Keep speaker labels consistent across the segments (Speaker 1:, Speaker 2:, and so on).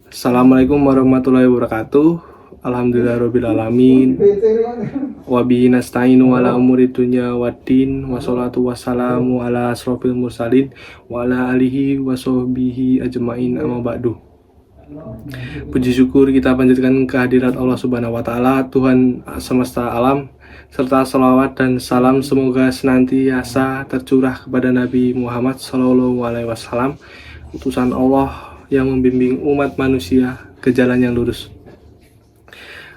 Speaker 1: Assalamualaikum warahmatullahi wabarakatuh. Alhamdulillahirrabbilalamin. Wabihi nasta'inu ala umuri dunya waddin. Wassalatu wassalamu ala asrofil mursalin wa ala alihi wa sahbihi ajmain, amma ba'du. Puji syukur kita panjatkan kehadirat Allah Subhanahu wa Ta'ala, Tuhan semesta alam, serta salawat dan salam semoga senantiasa tercurah kepada Nabi Muhammad SAW, utusan Allah yang membimbing umat manusia ke jalan yang lurus.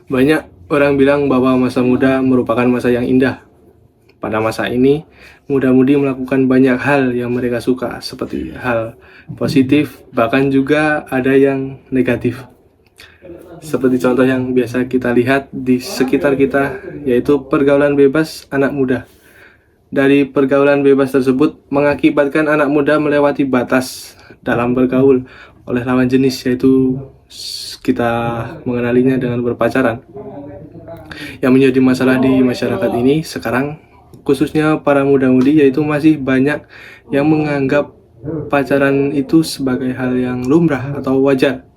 Speaker 1: Banyak orang bilang bahwa masa muda merupakan masa yang indah. Pada masa ini, muda-mudi melakukan banyak hal yang mereka suka, seperti hal positif, bahkan juga ada yang negatif. Seperti contoh yang biasa kita lihat di sekitar kita, yaitu pergaulan bebas anak muda. Dari pergaulan bebas tersebut mengakibatkan anak muda melewati batas dalam bergaul oleh lawan jenis, yaitu kita mengenalinya dengan berpacaran. Yang menjadi masalah di masyarakat ini sekarang, khususnya para muda-mudi, yaitu masih banyak yang menganggap pacaran itu sebagai hal yang lumrah atau wajar.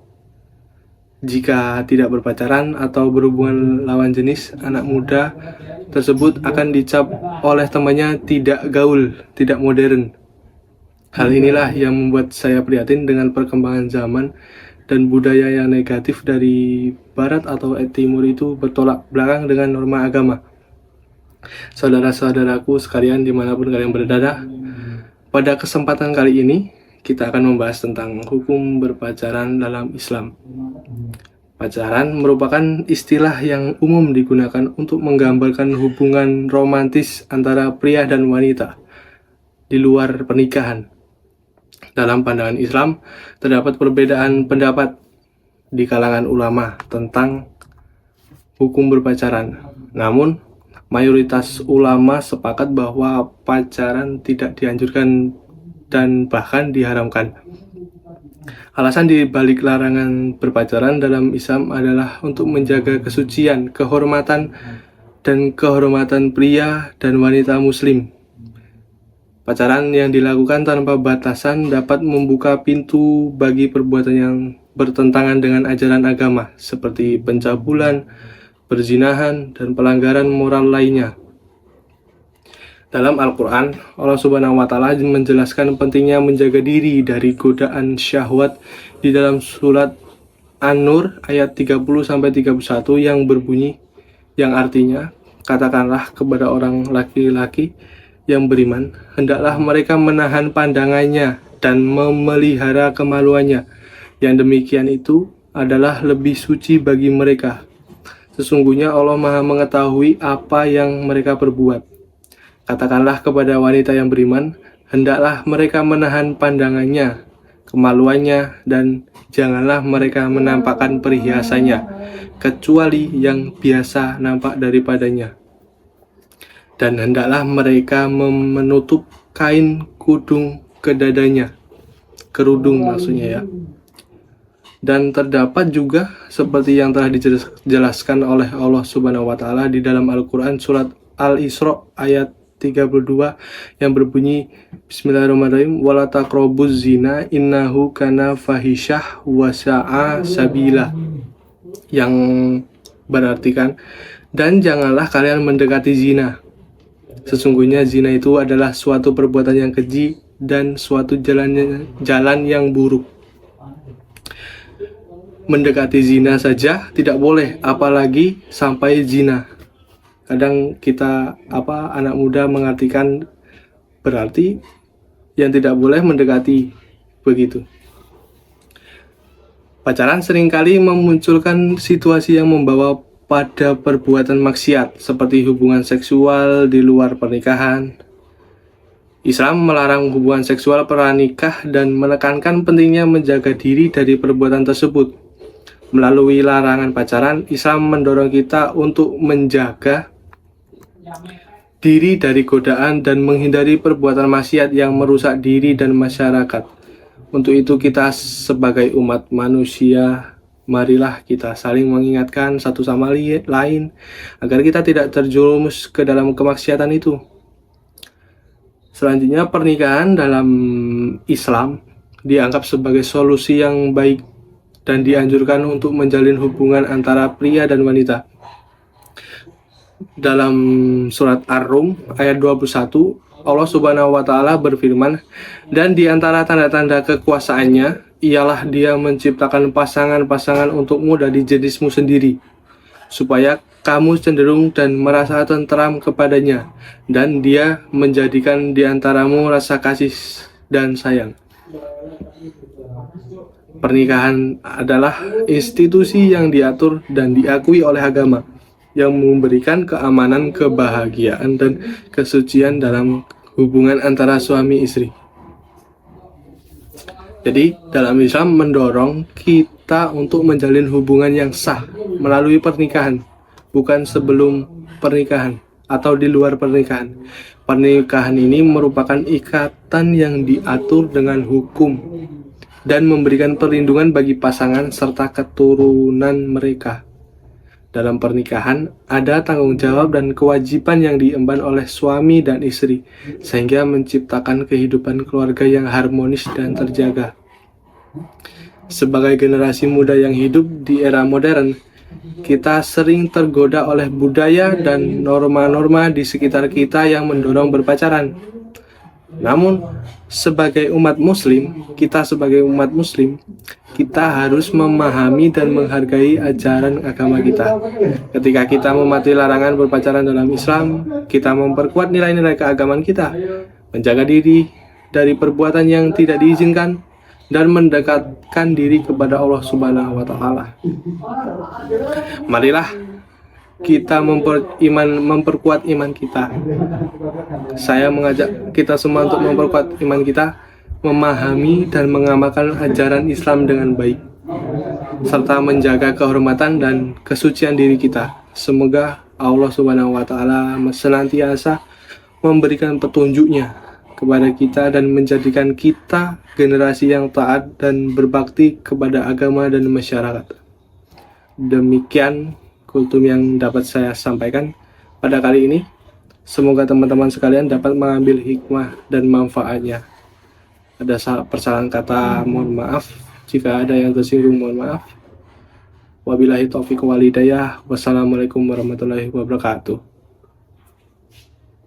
Speaker 1: Jika tidak berpacaran atau berhubungan lawan jenis, anak muda tersebut akan dicap oleh temannya tidak gaul, tidak modern. Hal inilah yang membuat saya prihatin dengan perkembangan zaman dan budaya yang negatif dari barat atau timur itu bertolak belakang dengan norma agama. Saudara-saudaraku sekalian dimanapun kalian berada, pada kesempatan kali ini kita akan membahas tentang hukum berpacaran dalam Islam. Pacaran merupakan istilah yang umum digunakan untuk menggambarkan hubungan romantis antara pria dan wanita di luar pernikahan. Dalam pandangan Islam, terdapat perbedaan pendapat di kalangan ulama tentang hukum berpacaran. Namun, mayoritas ulama sepakat bahwa pacaran tidak dianjurkan dan bahkan diharamkan. Alasan di balik larangan berpacaran dalam Islam adalah untuk menjaga kesucian, kehormatan pria dan wanita muslim. Pacaran yang dilakukan tanpa batasan dapat membuka pintu bagi perbuatan yang bertentangan dengan ajaran agama, seperti pencabulan, perzinahan, dan pelanggaran moral lainnya. Dalam Al-Quran, Allah Subhanahu wa Ta'ala menjelaskan pentingnya menjaga diri dari godaan syahwat di dalam surat An-Nur ayat 30-31 yang berbunyi, yang artinya, katakanlah kepada orang laki-laki yang beriman, hendaklah mereka menahan pandangannya dan memelihara kemaluannya. Yang demikian itu adalah lebih suci bagi mereka. Sesungguhnya Allah Maha mengetahui apa yang mereka perbuat. Katakanlah kepada wanita yang beriman, hendaklah mereka menahan pandangannya, kemaluannya, dan janganlah mereka menampakkan perhiasannya, kecuali yang biasa nampak daripadanya. Dan hendaklah mereka menutup kain kudung ke dadanya, kerudung maksudnya ya. Dan terdapat juga seperti yang telah dijelaskan oleh Allah Subhanahu wa Ta'ala di dalam Al-Quran surat Al-Isra ayat 32 yang berbunyi, Bismillahirrahmanirrahim, wala taqrabuz zina innahu kana fahisyah wa sa'a sabila, yang berartikan, dan janganlah kalian mendekati zina. Sesungguhnya zina itu adalah suatu perbuatan yang keji dan suatu jalan yang buruk. Mendekati zina saja tidak boleh, apalagi sampai zina. Kadang kita anak muda mengartikan berarti yang tidak boleh mendekati begitu. Pacaran seringkali memunculkan situasi yang membawa pada perbuatan maksiat seperti hubungan seksual di luar pernikahan. Islam melarang hubungan seksual pranikah dan menekankan pentingnya menjaga diri dari perbuatan tersebut. Melalui larangan pacaran, Islam mendorong kita untuk menjaga diri dari godaan dan menghindari perbuatan maksiat yang merusak diri dan masyarakat. Untuk itu kita sebagai umat manusia, marilah kita saling mengingatkan satu sama lain agar kita tidak terjerumus ke dalam kemaksiatan itu. Selanjutnya, pernikahan dalam Islam dianggap sebagai solusi yang baik dan dianjurkan untuk menjalin hubungan antara pria dan wanita. Dalam surat Ar-Rum ayat 21, Allah Subhanahu wa taala berfirman, "Dan di antara tanda-tanda kekuasaannya ialah Dia menciptakan pasangan-pasangan untukmu dari jenismu sendiri, supaya kamu cenderung dan merasa tentram kepadanya, dan Dia menjadikan di antaramu rasa kasih dan sayang." Pernikahan adalah institusi yang diatur dan diakui oleh agama, yang memberikan keamanan, kebahagiaan, dan kesucian dalam hubungan antara suami istri. Jadi, dalam Islam mendorong kita untuk menjalin hubungan yang sah melalui pernikahan, bukan sebelum pernikahan atau di luar pernikahan. Pernikahan ini merupakan ikatan yang diatur dengan hukum dan memberikan perlindungan bagi pasangan serta keturunan mereka. Dalam pernikahan, ada tanggung jawab dan kewajiban yang diemban oleh suami dan istri, sehingga menciptakan kehidupan keluarga yang harmonis dan terjaga. Sebagai generasi muda yang hidup di era modern, kita sering tergoda oleh budaya dan norma-norma di sekitar kita yang mendorong berpacaran. Namun, sebagai umat muslim, kita harus memahami dan menghargai ajaran agama kita. Ketika kita mematuhi larangan berpacaran dalam Islam, kita memperkuat nilai-nilai keagamaan kita, menjaga diri dari perbuatan yang tidak diizinkan, dan mendekatkan diri kepada Allah Subhanahu wa taala. Marilah kita memperkuat iman kita. Saya mengajak kita semua untuk memperkuat iman kita, memahami dan mengamalkan ajaran Islam dengan baik, serta menjaga kehormatan dan kesucian diri kita. Semoga Allah Subhanahu wa taala senantiasa memberikan petunjuknya kepada kita dan menjadikan kita generasi yang taat dan berbakti kepada agama dan masyarakat. Demikian kultum yang dapat saya sampaikan pada kali ini. Semoga teman-teman sekalian dapat mengambil hikmah dan manfaatnya. Ada persalahan kata, mohon maaf. Jika ada yang tersinggung, mohon maaf. Wabillahi taufiq wal hidayah. Wassalamualaikum warahmatullahi wabarakatuh.